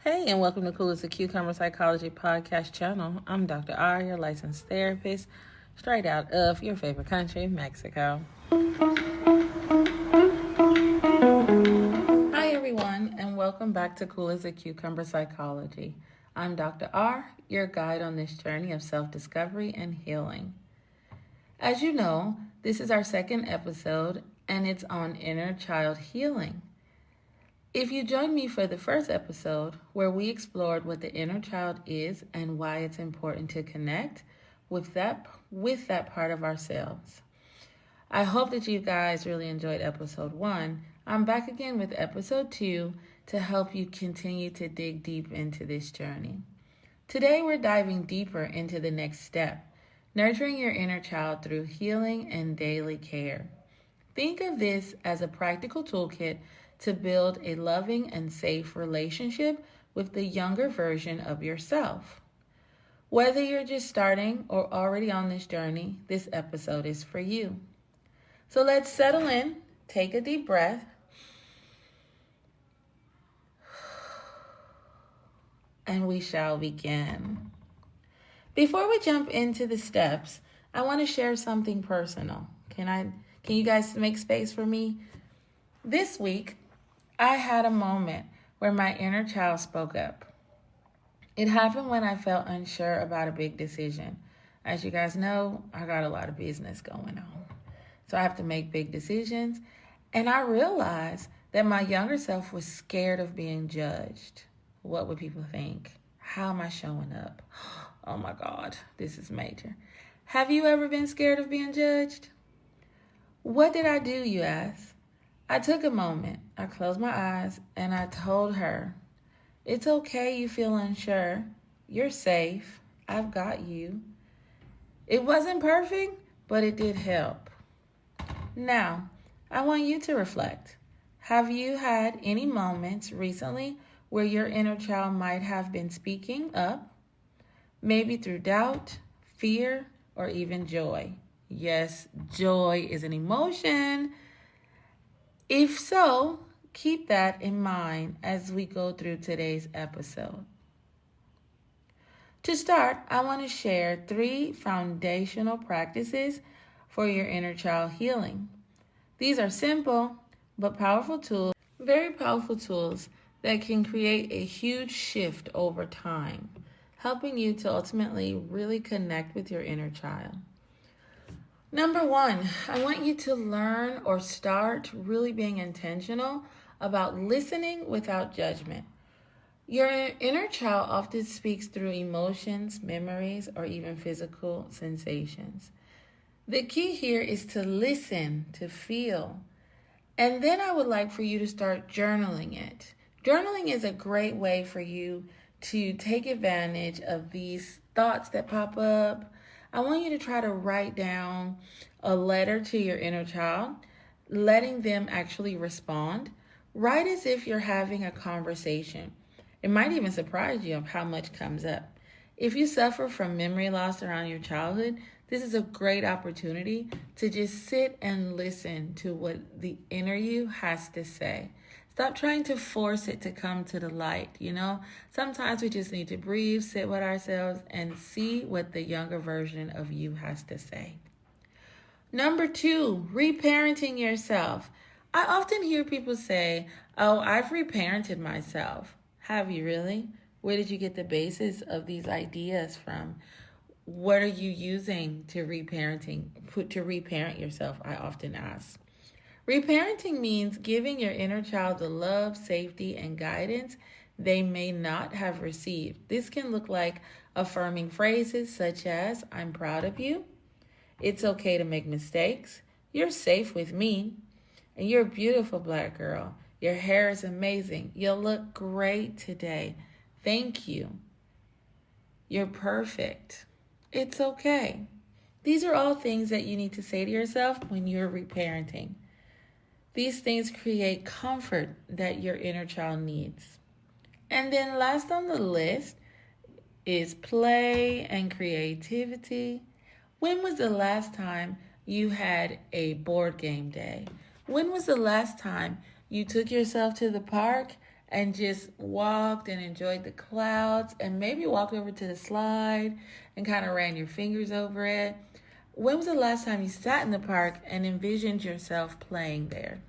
Hey, and welcome to Cool as a Cucumber Psychology podcast channel. I'm Dr. R, your licensed therapist, straight out of your favorite country, Mexico. Hi, everyone, and welcome back to Cool as a Cucumber Psychology. I'm Dr. R, your guide on this journey of self-discovery and healing. As you know, this is our second episode, and it's on inner child healing. If you joined me for the first episode, where we explored what the inner child is and why it's important to connect with that part of ourselves. I hope that you guys really enjoyed episode 1. I'm back again with episode 2 to help you continue to dig deep into this journey. Today we're diving deeper into the next step, nurturing your inner child through healing and daily care. Think of this as a practical toolkit to build a loving and safe relationship with the younger version of yourself. Whether you're just starting or already on this journey, this episode is for you. So let's settle in, take a deep breath, and we shall begin. Before we jump into the steps, I want to share something personal. Can you guys make space for me? This week, I had a moment where my inner child spoke up. It happened when I felt unsure about a big decision. As you guys know, I got a lot of business going on. So I have to make big decisions. And I realized that my younger self was scared of being judged. What would people think? How am I showing up? Oh my God, this is major. Have you ever been scared of being judged? What did I do, you ask? I took a moment, I closed my eyes, and I told her, it's okay you feel unsure. You're safe. I've got you. It wasn't perfect, but it did help. Now, I want you to reflect. Have you had any moments recently where your inner child might have been speaking up? Maybe through doubt, fear, or even joy. Yes, joy is an emotion. If so, keep that in mind as we go through today's episode. To start, I want to share 3 foundational practices for your inner child healing. These are simple but powerful tools, very powerful tools that can create a huge shift over time, helping you to ultimately really connect with your inner child. Number 1, I want you to learn or start really being intentional about listening without judgment. Your inner child often speaks through emotions, memories, or even physical sensations. The key here is to listen, to feel. And then I would like for you to start journaling it. Journaling is a great way for you to take advantage of these thoughts that pop up. I want you to try to write down a letter to your inner child, letting them actually respond. Write as if you're having a conversation. It might even surprise you of how much comes up. If you suffer from memory loss around your childhood, this is a great opportunity to just sit and listen to what the inner you has to say. Stop trying to force it to come to the light, Sometimes we just need to breathe, sit with ourselves, and see what the younger version of you has to say. Number 2, reparenting yourself. I often hear people say, oh, I've reparented myself. Have you really? Where did you get the basis of these ideas from? What are you using to reparent yourself? I often ask. Reparenting means giving your inner child the love, safety, and guidance they may not have received. This can look like affirming phrases such as, I'm proud of you. It's okay to make mistakes. You're safe with me. And you're a beautiful Black girl. Your hair is amazing. You'll look great today. Thank you. You're perfect. It's okay. These are all things that you need to say to yourself when you're reparenting. These things create comfort that your inner child needs. And then last on the list is play and creativity. When was the last time you had a board game day? When was the last time you took yourself to the park and just walked and enjoyed the clouds and maybe walked over to the slide and kind of ran your fingers over it? When was the last time you sat in the park and envisioned yourself playing there?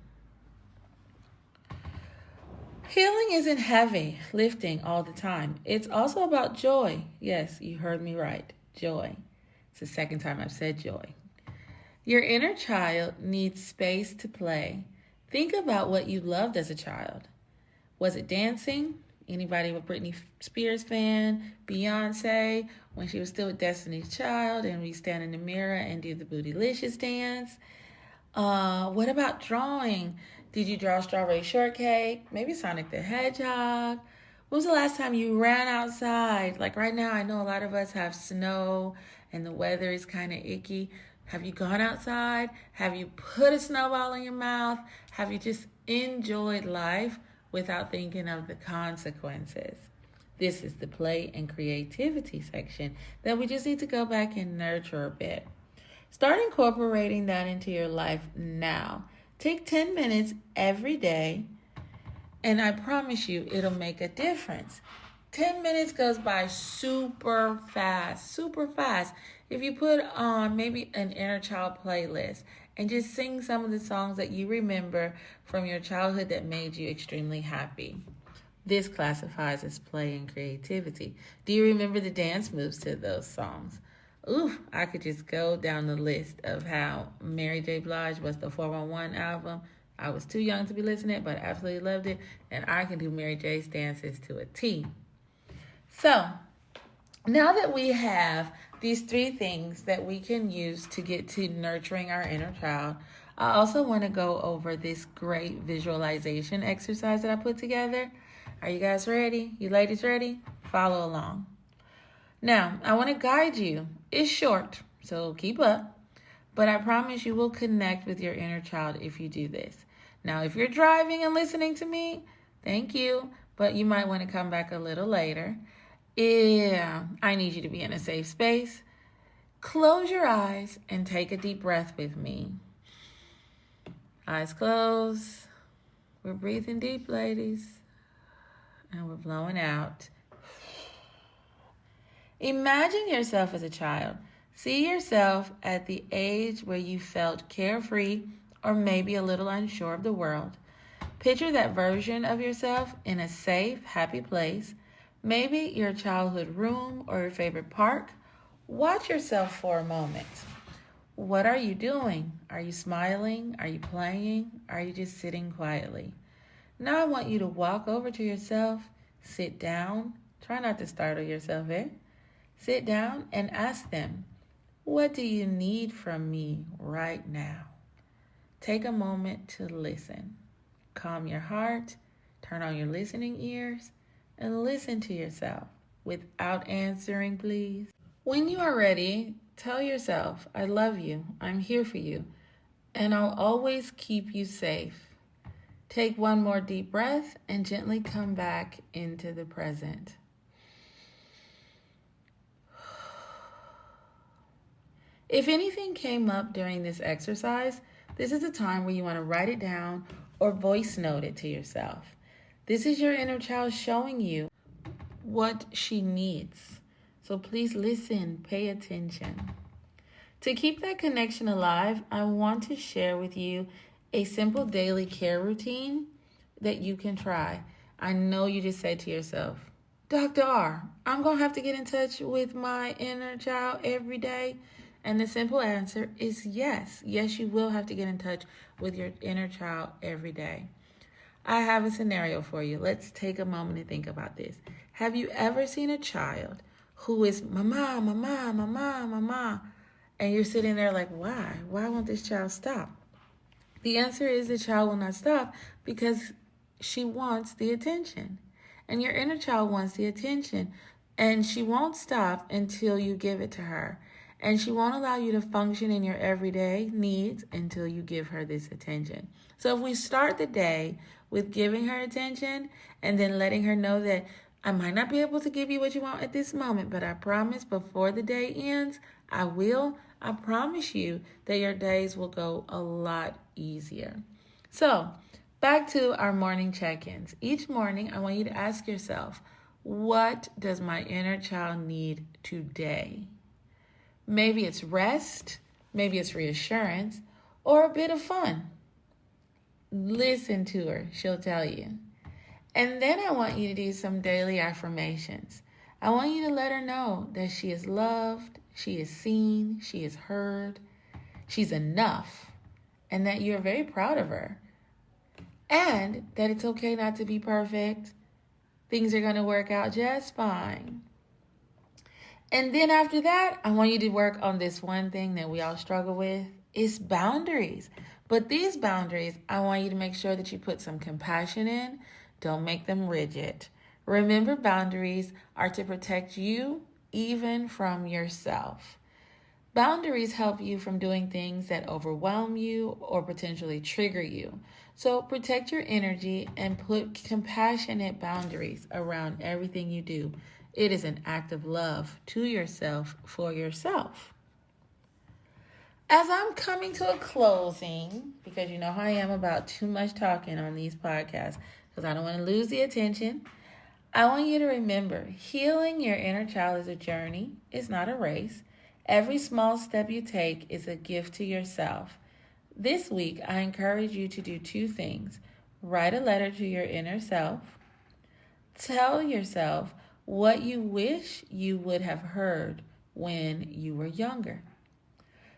Healing isn't heavy lifting all the time. It's also about joy. Yes, you heard me right. Joy. It's the second time I've said joy. Your inner child needs space to play. Think about what you loved as a child. Was it dancing? Anybody a Britney Spears fan? Beyonce, when she was still with Destiny's Child and we stand in the mirror and do the Bootylicious dance? What about drawing? Did you draw strawberry shortcake? Maybe Sonic the Hedgehog? When was the last time you ran outside? Like right now, I know a lot of us have snow and the weather is kind of icky. Have you gone outside? Have you put a snowball in your mouth? Have you just enjoyed life without thinking of the consequences? This is the play and creativity section that we just need to go back and nurture a bit. Start incorporating that into your life now. Take 10 minutes every day, and I promise you it'll make a difference. 10 minutes goes by super fast, super fast. If you put on maybe an inner child playlist and just sing some of the songs that you remember from your childhood that made you extremely happy. This classifies as play and creativity. Do you remember the dance moves to those songs? Ooh, I could just go down the list of how Mary J. Blige was the 411 album. I was too young to be listening, but I absolutely loved it. And I can do Mary J's dances to a T. So, now that we have these 3 things that we can use to get to nurturing our inner child, I also want to go over this great visualization exercise that I put together. Are you guys ready? You ladies ready? Follow along. Now, I want to guide you. It's short, so keep up. But I promise you will connect with your inner child if you do this. Now, if you're driving and listening to me, thank you. But you might want to come back a little later. Yeah, I need you to be in a safe space. Close your eyes and take a deep breath with me. Eyes closed. We're breathing deep, ladies. And we're blowing out. Imagine yourself as a child. See yourself at the age where you felt carefree or maybe a little unsure of the world. Picture that version of yourself in a safe, happy place. Maybe your childhood room or your favorite park. Watch yourself for a moment. What are you doing? Are you smiling? Are you playing? Are you just sitting quietly? Now I want you to walk over to yourself, sit down. Try not to startle yourself, Sit down and ask them, what do you need from me right now? Take a moment to listen. Calm your heart, turn on your listening ears, and listen to yourself without answering, please. When you are ready, tell yourself, I love you, I'm here for you, and I'll always keep you safe. Take one more deep breath and gently come back into the present. If anything came up during this exercise, this is a time where you want to write it down or voice note it to yourself. This is your inner child showing you what she needs. So please listen, pay attention. To keep that connection alive, I want to share with you a simple daily care routine that you can try. I know you just said to yourself, Dr. R, I'm going to have to get in touch with my inner child every day. And the simple answer is yes. Yes, you will have to get in touch with your inner child every day. I have a scenario for you. Let's take a moment to think about this. Have you ever seen a child who is mama, mama, mama, mama, and you're sitting there like, why? Why won't this child stop? The answer is the child will not stop because she wants the attention. And your inner child wants the attention. And she won't stop until you give it to her. And she won't allow you to function in your everyday needs until you give her this attention. So if we start the day with giving her attention and then letting her know that I might not be able to give you what you want at this moment, but I promise before the day ends, I will. I promise you that your days will go a lot easier. So Back to our morning check-ins. Each morning, I want you to ask yourself, what does my inner child need today? Maybe it's rest, maybe it's reassurance, or a bit of fun. Listen to her, she'll tell you. And then I want you to do some daily affirmations. I want you to let her know that she is loved, she is seen, she is heard, she's enough, and that you're very proud of her. And that it's okay not to be perfect. Things are going to work out just fine. And then after that, I want you to work on this one thing that we all struggle with. It's boundaries. But these boundaries, I want you to make sure that you put some compassion in. Don't make them rigid. Remember, boundaries are to protect you even from yourself. Boundaries help you from doing things that overwhelm you or potentially trigger you. So protect your energy and put compassionate boundaries around everything you do. It is an act of love to yourself for yourself. As I'm coming to a closing, because you know how I am about too much talking on these podcasts, because I don't want to lose the attention, I want you to remember, healing your inner child is a journey. It's not a race. Every small step you take is a gift to yourself. This week, I encourage you to do two things. Write a letter to your inner self. Tell yourself what you wish you would have heard when you were younger.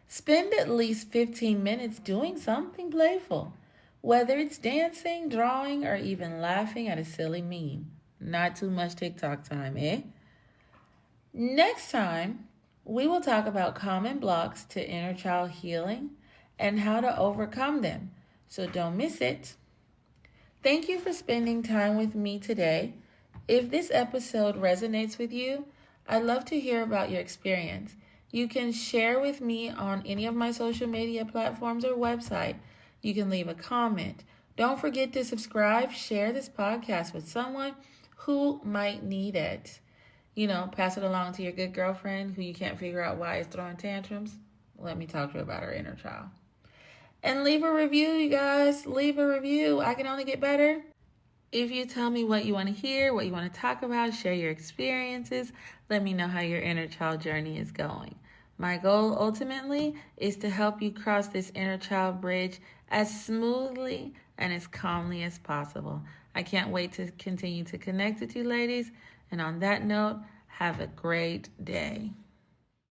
Spend at least 15 minutes doing something playful, whether it's dancing, drawing, or even laughing at a silly meme. Not too much TikTok time, eh? Next time, we will talk about common blocks to inner child healing and how to overcome them. So don't miss it. Thank you for spending time with me today. If this episode resonates with you, I'd love to hear about your experience. You can share with me on any of my social media platforms or website. You can leave a comment. Don't forget to subscribe, share this podcast with someone who might need it. Pass it along to your good girlfriend who you can't figure out why is throwing tantrums. Let me talk to her about her inner child. And leave a review, you guys. Leave a review. I can only get better if you tell me what you want to hear, what you want to talk about, share your experiences. Let me know how your inner child journey is going. My goal ultimately is to help you cross this inner child bridge as smoothly and as calmly as possible. I can't wait to continue to connect with you ladies. And on that note, have a great day.